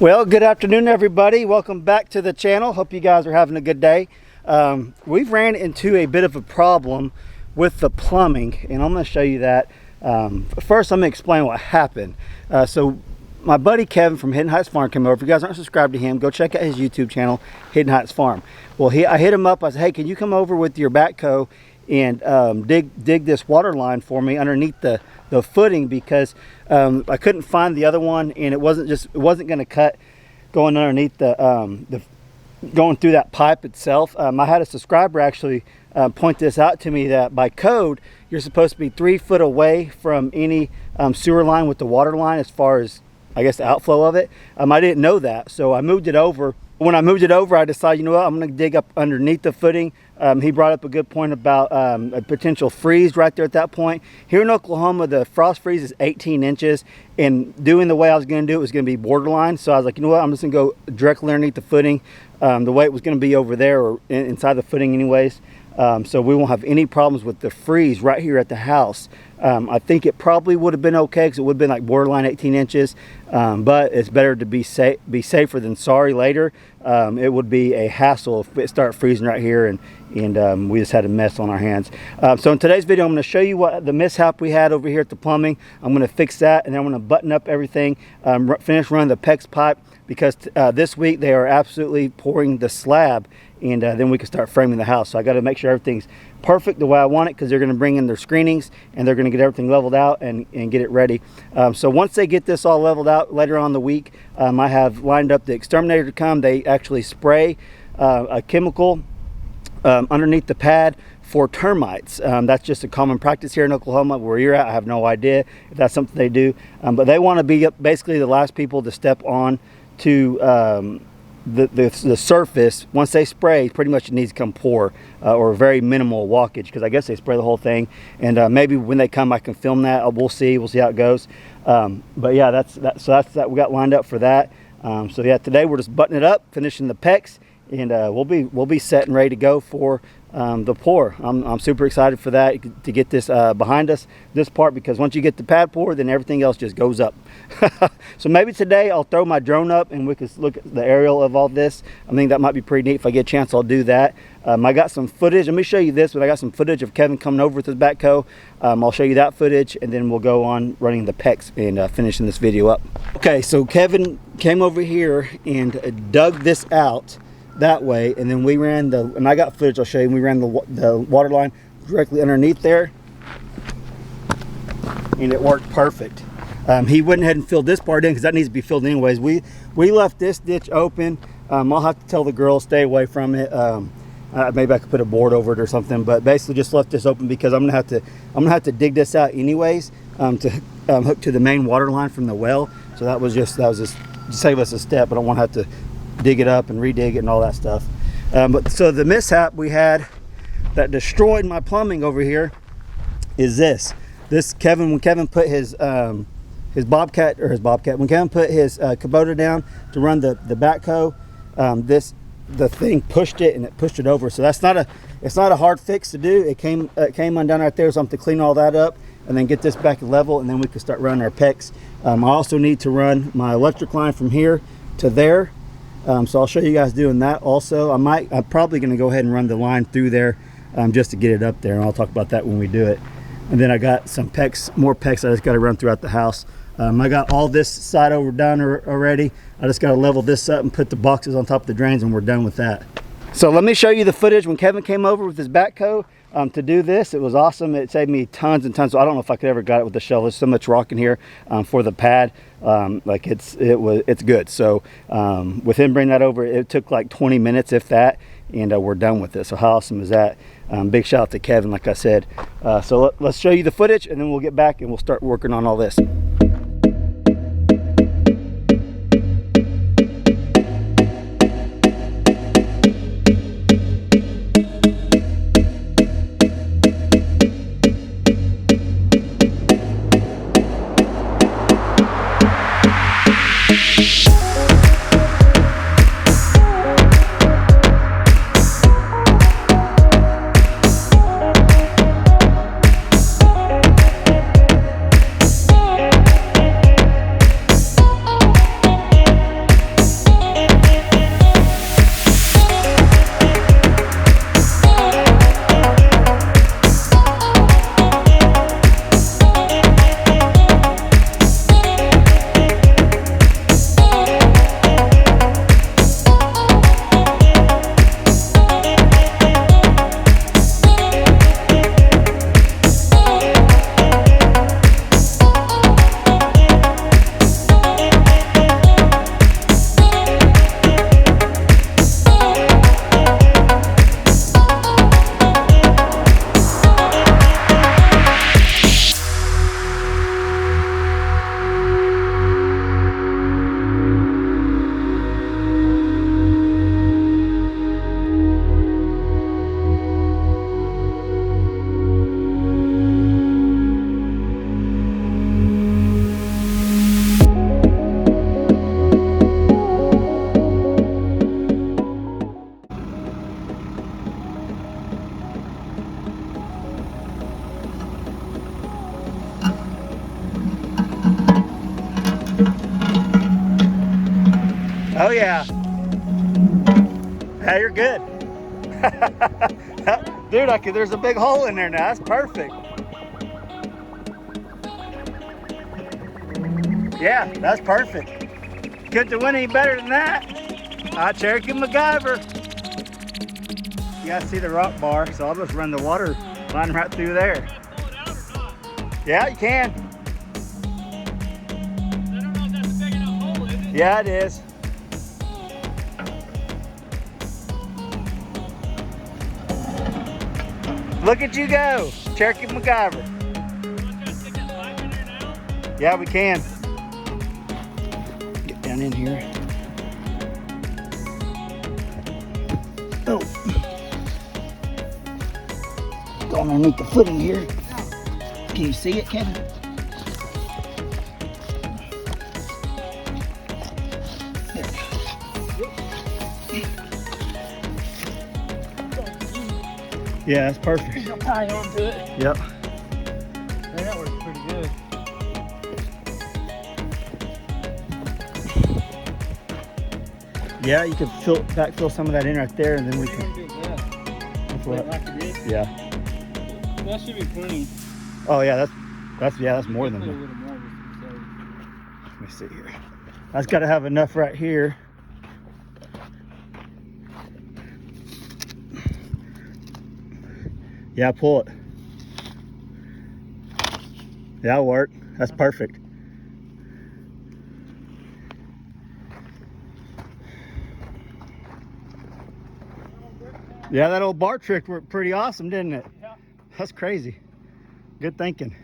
Well, good afternoon, everybody. Welcome back to the channel. Hope you guys are having a good day. We've ran into a bit of a problem with the plumbing, and I'm going to show you that. First, I'm going to explain what happened. So my buddy Kevin from Hidden Heights Farm came over. If you guys aren't subscribed to him, go check out his YouTube channel, Hidden Heights Farm. Well, I hit him up. I said, hey, can you come over with your backhoe and dig this water line for me underneath the footing, because I couldn't find the other one, and it wasn't going to cut going underneath going through that pipe itself. I had a subscriber actually point this out to me, that by code you're supposed to be 3 foot away from any sewer line with the water line, as far as I guess the outflow of it. I didn't know that, so I moved it over. When I moved it over, I decided, you know what, I'm going to dig up underneath the footing. He brought up a good point about a potential freeze right there at that point. Here in Oklahoma, the frost freeze is 18 inches, and doing the way I was going to do it was going to be borderline. So I was like, you know what, I'm just going to go directly underneath the footing, the way it was going to be over there, or inside the footing anyways. So we won't have any problems with the freeze right here at the house. I think it probably would have been okay, because it would have been like borderline 18 inches. But it's better to be safer than sorry later. It would be a hassle if it started freezing right here, and we just had a mess on our hands. So in today's video, I'm going to show you what the mishap we had over here at the plumbing. I'm going to fix that, and then I'm going to button up everything, finish running the PEX pipe, because this week they are absolutely pouring the slab, and then we can start framing the house. So I got to make sure everything's perfect the way I want it, because they're going to bring in their screenings and they're going to get everything leveled out and get it ready. So once they get this all leveled out later on in the week, I have lined up the exterminator to come. They actually spray a chemical underneath the pad for termites. That's just a common practice here in Oklahoma. Where you're at, I have no idea if that's something they do, but they want to be basically the last people to step on to the surface. Once they spray, pretty much it needs to come pour, or very minimal walkage, because I guess they spray the whole thing. And maybe when they come, I can film that. We'll see how it goes. But yeah, that's that we got lined up for that. So yeah, today we're just buttoning it up, finishing the PEX, and we'll be set and ready to go for the pour. I'm super excited for that, to get this behind us, this part, because once you get the pad pour, then everything else just goes up. So maybe today I'll throw my drone up and we can look at the aerial of all this. I think that might be pretty neat. If I get a chance, I'll do that. I got some footage. Let me show you this, but I got some footage of Kevin coming over with his backhoe. I'll show you that footage, and then we'll go on running the PEX and finishing this video up. Okay, so Kevin came over here and dug this out that way, and then we ran and I got footage I'll show you. We ran the water line directly underneath there, and it worked perfect. He went ahead and filled this part in, because that needs to be filled anyways. We left this ditch open. I'll have to tell the girls stay away from it. Maybe I could put a board over it or something, but basically just left this open because I'm gonna have to dig this out anyways, to hook to the main water line from the well. So that was just to save us a step. I don't want to have to dig it up and redig it and all that stuff. But so the mishap we had that destroyed my plumbing over here is this. When Kevin put his Bobcat, when Kevin put his Kubota down to run the backhoe, the thing pushed it, and it pushed it over. So it's not a hard fix to do. It came undone right there, so I'm to clean all that up and then get this back level, and then we can start running our PEX. I also need to run my electric line from here to there. So I'll show you guys doing that also. I'm probably going to go ahead and run the line through there, just to get it up there, and I'll talk about that when we do it. And then I got some more PEX I just got to run throughout the house. I got all this side over done already. I just got to level this up and put the boxes on top of the drains, and we're done with that. So let me show you the footage when Kevin came over with his backhoe to do this. It was awesome. It saved me tons and tons. So I don't know if I could ever got it with the shovel. There's so much rock in here for the pad. Like it's good. So with him bringing that over, it took like 20 minutes, if that, and we're done with it. So how awesome is that? Big shout out to Kevin, like I said. So let's show you the footage, and then we'll get back and we'll start working on all this. Oh yeah. Hey, you're good. Dude, there's a big hole in there now. That's perfect. Yeah, that's perfect. Couldn't have went any better than that. Cherokee MacGyver. You guys see the rock bar, so I'll just run the water line right through there. Yeah, you can. I don't know if that's a big enough hole, is it? Yeah, it is. Look at you go, Cherokee MacGyver. Stick that pipe in there now? Yeah, we can. Get down in here. Oh. Go underneath the footing here. Can you see it, Kevin? There. Yeah, that's perfect. You'll tie onto it. Yep. Man, that works pretty good. Yeah, you can backfill some of that in right there, and then we can. Yeah. What? Like this. Yeah. That should be plenty. Oh yeah, that's more than Put a that. little more just to Let me see here. That's got to have enough right here. Yeah, pull it. That'll work. That's perfect. Yeah, that old bar trick worked pretty awesome, didn't it? Yeah. That's crazy. Good thinking.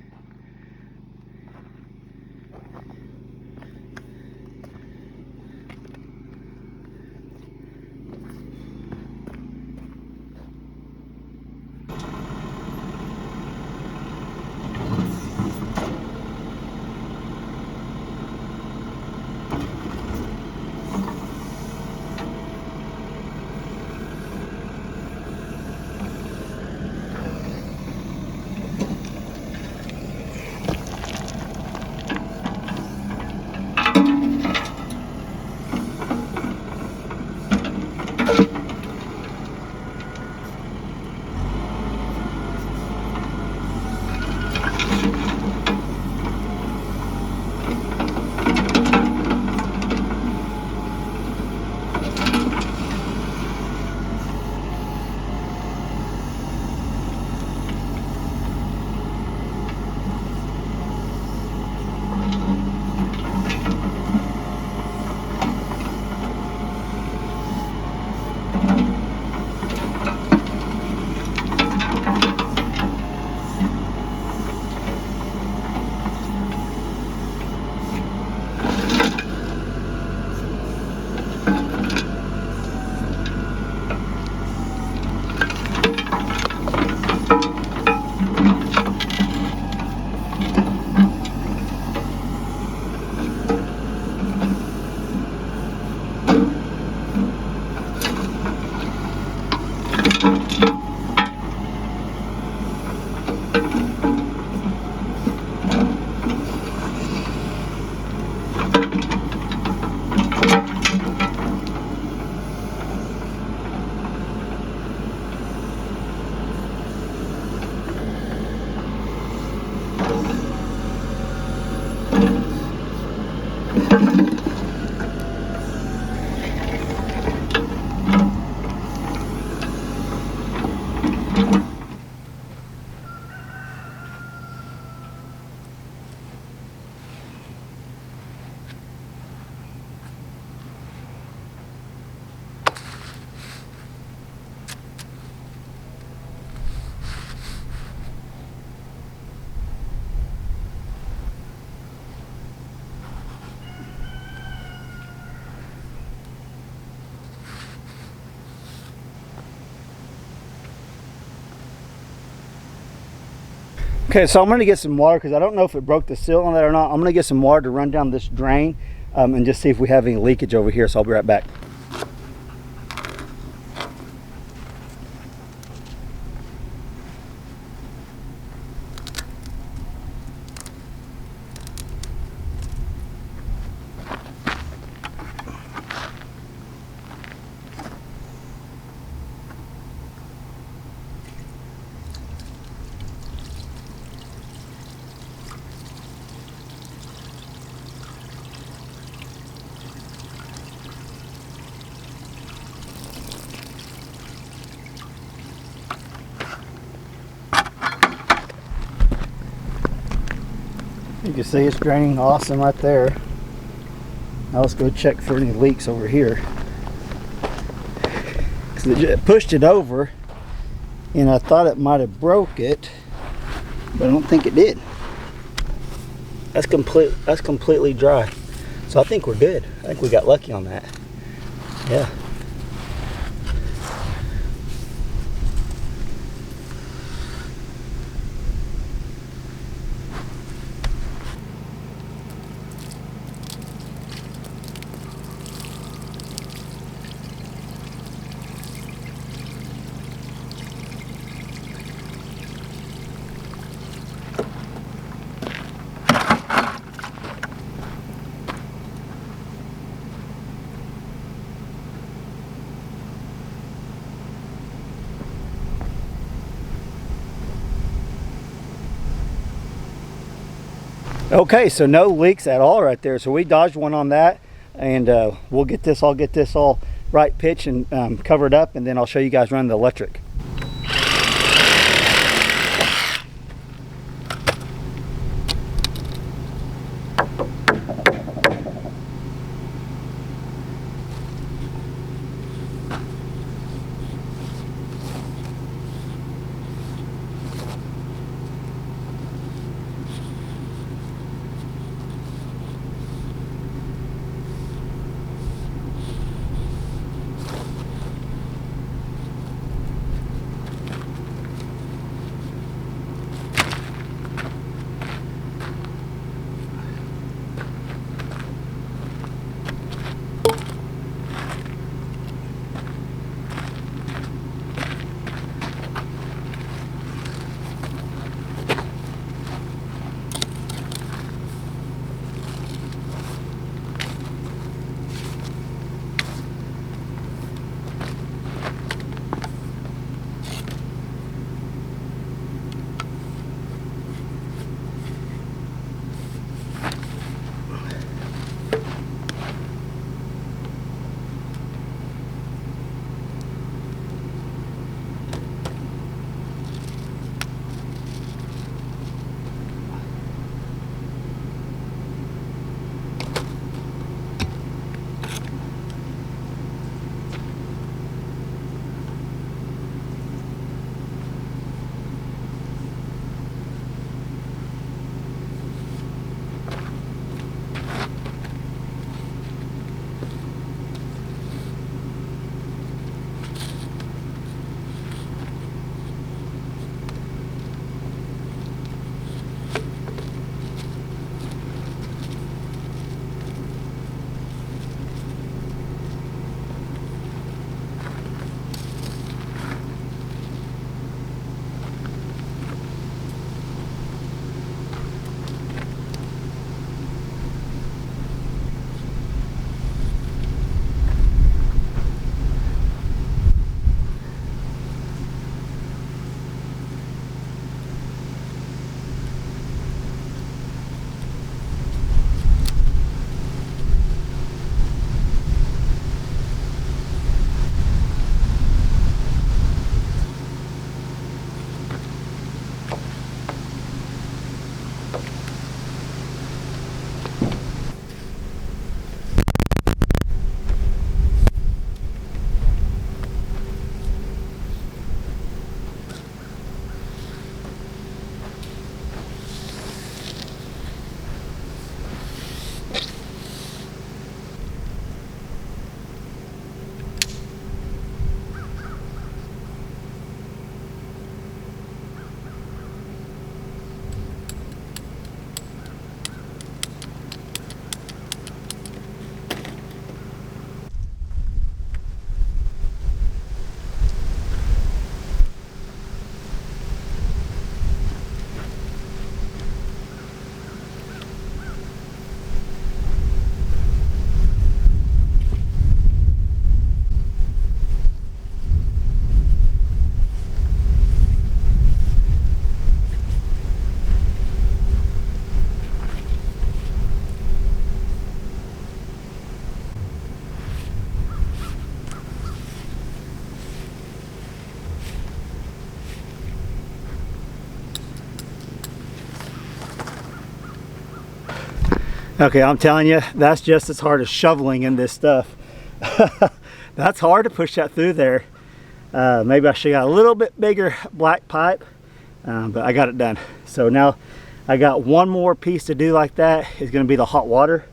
Okay, so I'm gonna get some water because I don't know if it broke the seal on that or not. I'm gonna get some water to run down this drain and just see if we have any leakage over here. So I'll be right back. can see it's draining awesome right there. Now let's go check for any leaks over here. 'Cause it pushed it over, and I thought it might have broke it, but I don't think it did. That's completely dry. So I think we're good. I think we got lucky on that. Yeah. Okay, so no leaks at all right there. So we dodged one on that, and we'll get this all right pitch and covered up, and then I'll show you guys running the electric. Okay, I'm telling you, that's just as hard as shoveling in this stuff. That's hard to push that through there. Maybe I should have got a little bit bigger black pipe, but I got it done. So now I got one more piece to do like that. It's going to be the hot water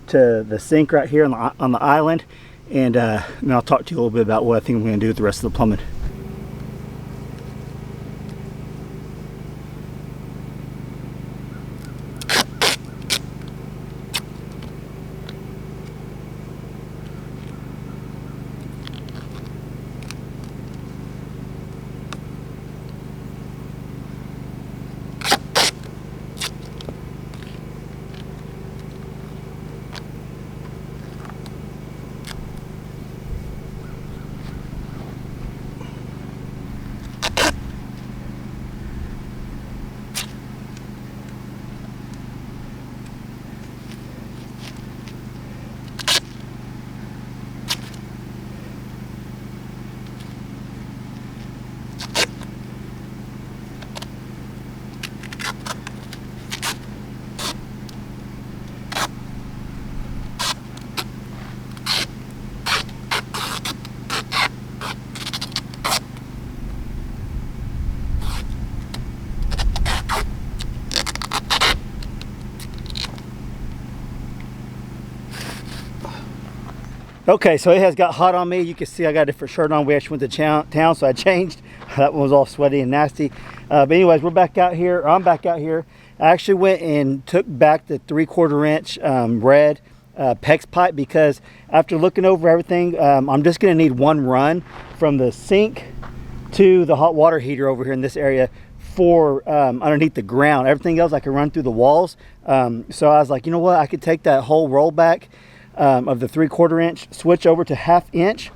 to the sink right here on the island, and then I'll talk to you a little bit about what I think I'm going to do with the rest of the plumbing. Okay, so it has got hot on me. You can see I got a different shirt on. We actually went to town, so I changed. That one was all sweaty and nasty. But anyways, we're back out here. I'm back out here. I actually went and took back the 3/4 inch red PEX pipe, because after looking over everything, I'm just going to need one run from the sink to the hot water heater over here in this area for underneath the ground. Everything else I can run through the walls. So I was like, you know what? I could take that whole rollback of the 3/4 inch, switch over to 1/2 inch,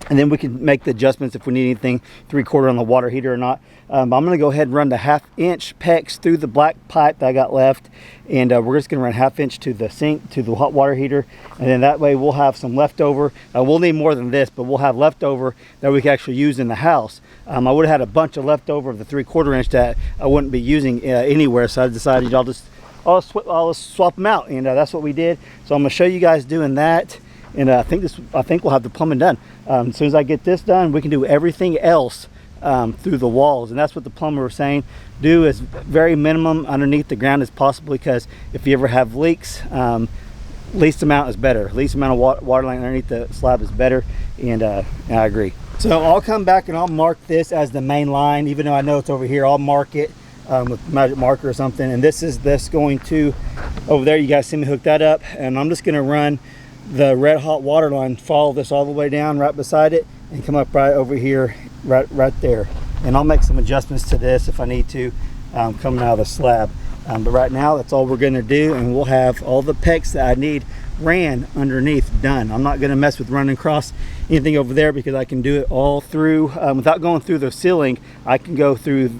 and then we can make the adjustments if we need anything 3/4 on the water heater or not. I'm going to go ahead and run the 1/2 inch PEX through the black pipe that I got left, and we're just going to run 1/2 inch to the sink, to the hot water heater, and then that way we'll have some leftover. We'll need more than this, but we'll have leftover that we can actually use in the house. I would have had a bunch of leftover of the 3/4 inch that I wouldn't be using anywhere, so I decided I'll swap them out, and that's what we did. So I'm going to show you guys doing that, and I think we'll have the plumbing done. As soon as I get this done, we can do everything else through the walls, and that's what the plumber was saying. Do as very minimum underneath the ground as possible, because if you ever have leaks, least amount is better. Least amount of water line underneath the slab is better, and I agree. So I'll come back and I'll mark this as the main line, even though I know it's over here. I'll mark it with magic marker or something, and this going to over there. You guys see me hook that up, and I'm just going to run the red hot water line, follow this all the way down right beside it, and come up right over here, right there. And I'll make some adjustments to this if I need to, coming out of the slab. But right now, that's all we're going to do, and we'll have all the PEX that I need ran underneath done. I'm not going to mess with running across anything over there, because I can do it all through without going through the ceiling. I can go through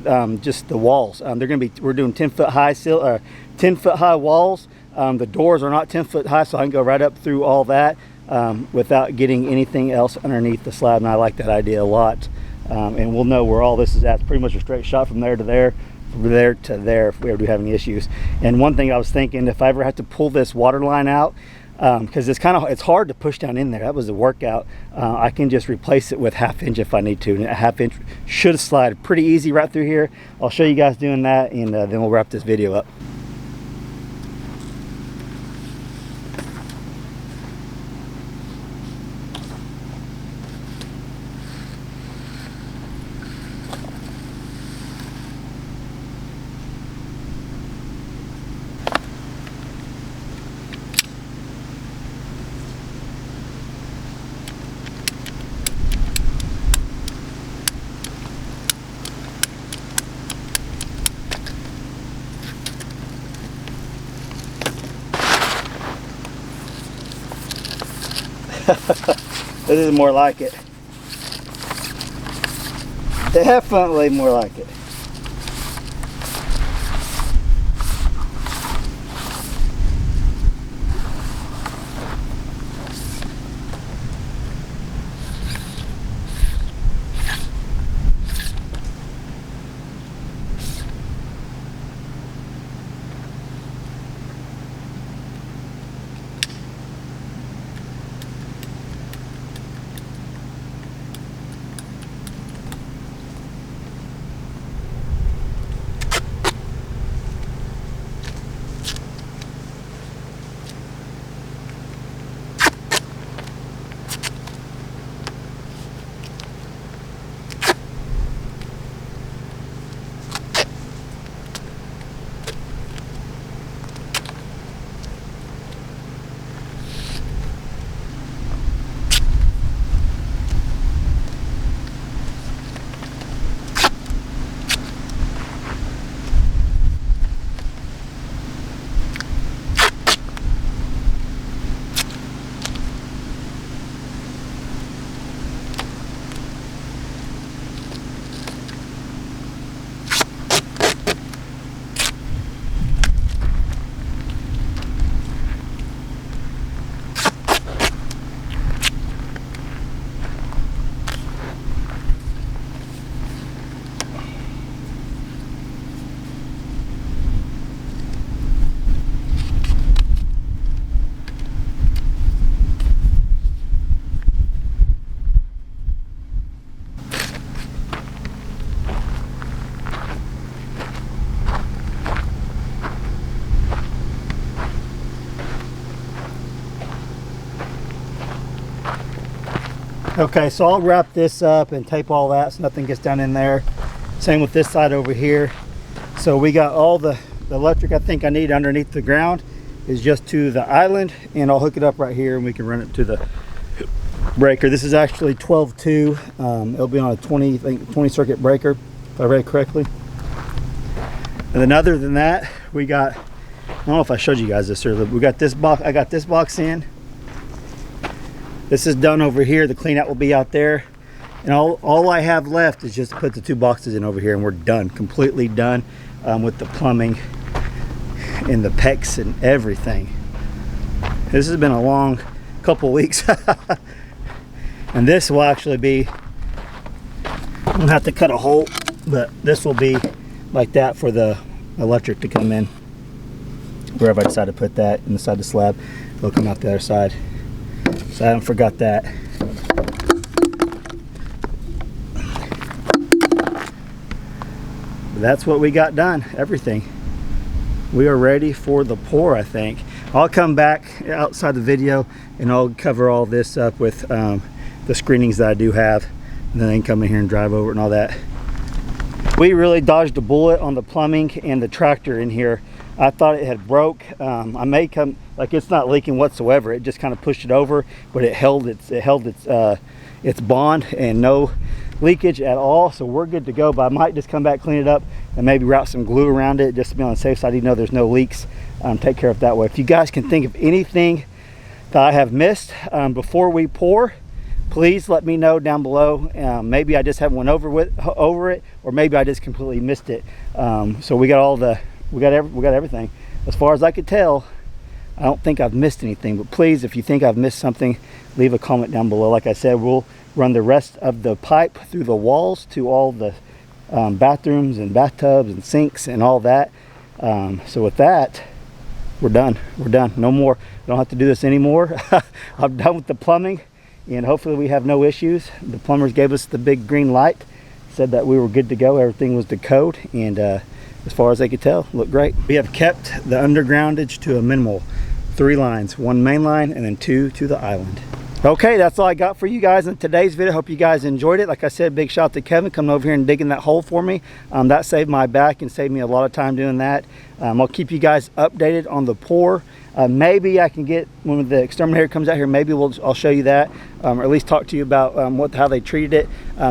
just the walls. We're doing 10-foot high 10-foot high walls. The doors are not 10 foot high, so I can go right up through all that without getting anything else underneath the slab, and I like that idea a lot. And we'll know where all this is at. It's pretty much a straight shot from there to there, from there to there, if we ever do have any issues. And one thing I was thinking, if I ever have to pull this water line out, because it's hard to push down in there. That was a workout. I can just replace it with 1/2 inch if I need to, and a 1/2 inch should slide pretty easy right through here. I'll show you guys doing that, and then we'll wrap this video up. This is more like it. Definitely more like it. Okay, so I'll wrap this up and tape all that so nothing gets down in there. Same with this side over here. So we got all the electric I think I need underneath the ground is just to the island, and I'll hook it up right here and we can run it to the breaker. This is actually 12.2. It'll be on a 20 circuit breaker, if I read correctly. And then other than that, we got, I don't know if I showed you guys this earlier, but we got this box. I got this box in. This is done over here. The clean out will be out there. And all I have left is just to put the 2 boxes in over here, and we're done, completely done with the plumbing and the PEX and everything. This has been a long couple weeks. And this will actually be, I'm gonna have to cut a hole, but this will be like that for the electric to come in. Wherever I decide to put that inside the slab, it'll come out the other side. So I haven't forgot that. But that's what we got done, everything. We are ready for the pour, I think. I'll come back outside the video and I'll cover all this up with the screenings that I do have, and then I can come in here and drive over it and all that. We really dodged a bullet on the plumbing and the tractor in here. I thought it had broke. I may come, like, it's not leaking whatsoever. It just kind of pushed it over, but it held its bond and no leakage at all. So we're good to go, but I might just come back, clean it up, and maybe wrap some glue around it just to be on the safe side. You know there's no leaks. Take care of it that way. If you guys can think of anything that I have missed before we pour, please let me know down below. Maybe I just haven't went over it, or maybe I just completely missed it. So we got everything. As far as I could tell, I don't think I've missed anything, but please, if you think I've missed something, leave a comment down below. Like I said, we'll run the rest of the pipe through the walls to all the bathrooms and bathtubs and sinks and all that. So with that, we're done. We're done. No more. I don't have to do this anymore. I'm done with the plumbing, and hopefully we have no issues. The plumbers gave us the big green light, said that we were good to go. Everything was to code, and as far as they could tell, looked great. We have kept the undergroundage to a minimal. 3 lines, 1 main line and then 2 to the island. Okay, that's all I got for you guys in today's video. Hope you guys enjoyed it. Like I said, big shout out to Kevin coming over here and digging that hole for me. That saved my back and saved me a lot of time doing that. I'll keep you guys updated on the pour. Maybe I can get, when the exterminator comes out here, maybe I'll show you that, or at least talk to you about how they treated it.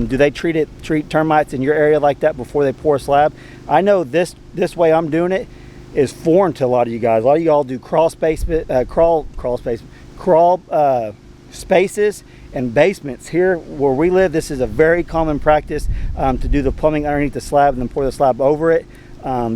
Do they treat termites in your area like that before they pour a slab? I know this way I'm doing it is foreign to a lot of you guys. A lot of y'all do crawl spaces and basements. Here where we live, this is a very common practice to do the plumbing underneath the slab and then pour the slab over it. I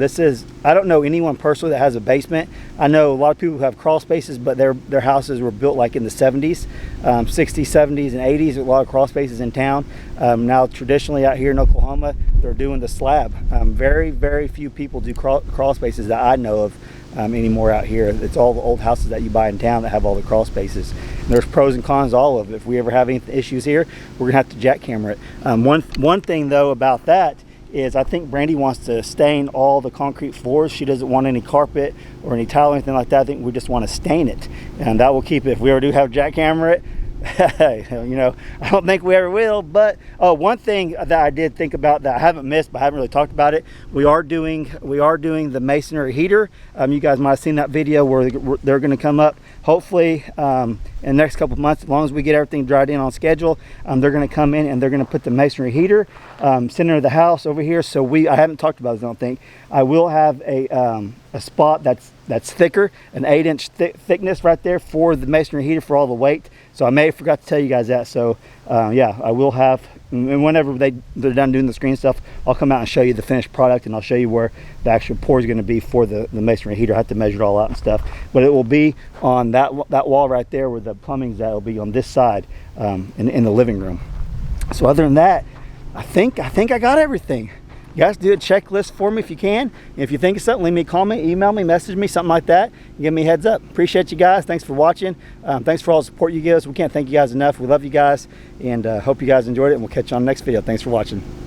don't know anyone personally that has a basement. I know a lot of people who have crawl spaces, but their houses were built like in the 70s, 60s, 70s, and 80s. A lot of crawl spaces in town. Now traditionally out here in Oklahoma, they're doing the slab. Very, very few people do crawl spaces that I know of anymore out here. It's all the old houses that you buy in town that have all the crawl spaces. And there's pros and cons to all of it. If we ever have any issues here, we're gonna have to jackhammer it. One thing though about that is I think Brandy wants to stain all the concrete floors. She doesn't want any carpet or any tile or anything like that. I think we just want to stain it, and that will keep it. If we ever do have jackhammer it, you know, I don't think we ever will. But one thing that I did think about that I haven't missed, but I haven't really talked about it, we are doing the masonry heater. You guys might have seen that video where they're going to come up hopefully in the next couple of months. As long as we get everything dried in on schedule, they're going to come in and they're going to put the masonry heater center of the house over here. So I haven't talked about this, I don't think. I will have a spot that's thicker, an 8-inch thickness right there for the masonry heater for all the weight. So I may have forgot to tell you guys that. So yeah, I will have, and whenever they're done doing the screen stuff, I'll come out and show you the finished product, and I'll show you where the actual pour is going to be for the masonry heater. I have to measure it all out and stuff, but it will be on that wall right there where the plumbing's at. It'll be on this side in the living room. So other than that, I think I got everything. You guys do a checklist for me if you can. If you think of something, leave me a comment, email me, message me, something like that. Give me a heads up. Appreciate you guys. Thanks for watching. Thanks for all the support you give us. We can't thank you guys enough. We love you guys, and hope you guys enjoyed it, and we'll catch you on the next video. Thanks for watching.